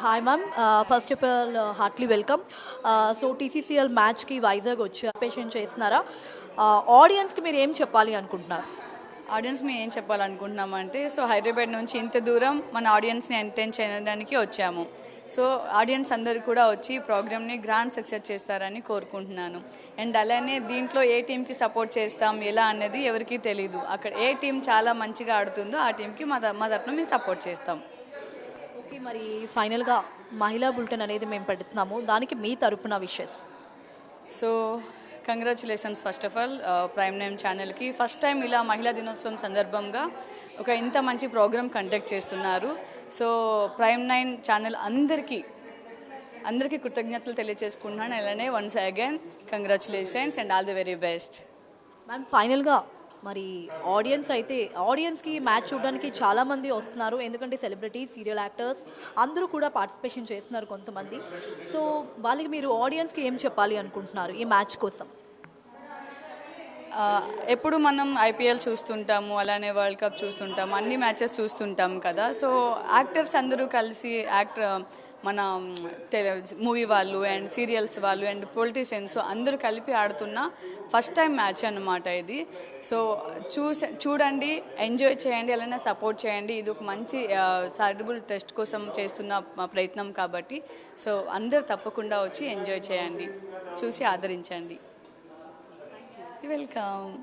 Hi ma'am. First of all heartly welcome. So TCCL మ్యాచ్కి వైజాగ్ వచ్చి participation చేస్తున్నారా? ఆడియన్స్కి మీరు ఏం చెప్పాలి అనుకుంటున్నారు? ఆడియన్స్ మేము ఏం చెప్పాలనుకుంటున్నామంటే హైదరాబాద్ నుంచి ఇంత దూరం మన ఆడియన్స్ని ఎంటర్టైన్ చేయడానికి వచ్చాము. ఆడియన్స్ అందరు కూడా వచ్చి ప్రోగ్రామ్ని గ్రాండ్ సక్సెస్ చేస్తారని కోరుకుంటున్నాను. అండ్ అలానే దీంట్లో ఏ టీంకి సపోర్ట్ చేస్తాం ఎలా అనేది ఎవరికీ తెలీదు. అక్కడ ఏ టీం చాలా మంచిగా ఆడుతుందో ఆ టీంకి మా తరఫున మేము సపోర్ట్ చేస్తాం. ఓకే, మరి ఫైనల్గా మహిళా బులెటిన్ అనేది మేము పెడుతున్నాము, దానికి మీ తరపున wishes. Congratulations first of all prime nine ఛానల్కి. ఫస్ట్ టైం ఇలా మహిళా దినోత్సవం సందర్భంగా ఇంత మంచి ప్రోగ్రామ్ కండక్ట్ చేస్తున్నారు. ప్రైమ్ నైన్ ఛానల్ అందరికీ కృతజ్ఞతలు తెలియజేసుకుంటున్నాను. అలానే once again congratulations and all the very best. Ma'am, ఫైనల్గా మరి ఆడియన్స్కి మ్యాచ్ చూడడానికి చాలామంది వస్తున్నారు, ఎందుకంటే సెలబ్రిటీస్, సీరియల్ యాక్టర్స్ అందరూ కూడా పార్టిసిపేషన్ చేస్తున్నారు కొంతమంది. సో వాళ్ళకి మీరు ఆడియన్స్కి ఏం చెప్పాలి అనుకుంటున్నారు ఈ మ్యాచ్ కోసం? ఎప్పుడు మనం ఐపీఎల్ చూస్తుంటాము, అలానే వరల్డ్ కప్ చూస్తుంటాము, అన్ని మ్యాచెస్ చూస్తుంటాం కదా. యాక్టర్స్ అందరూ కలిసి మన మూవీ వాళ్ళు అండ్ సీరియల్స్ వాళ్ళు అండ్ పొలిటీషియన్స్ అందరూ కలిపి ఆడుతున్న ఫస్ట్ టైం మ్యాచ్ అన్నమాట ఇది. చూడండి, ఎంజాయ్ చేయండి, అలానే సపోర్ట్ చేయండి. ఇది ఒక మంచి చారిటబుల్ ట్రస్ట్ కోసం చేస్తున్న ప్రయత్నం కాబట్టి అందరూ తప్పకుండా వచ్చి ఎంజాయ్ చేయండి, చూసి ఆదరించండి. వెల్కమ్.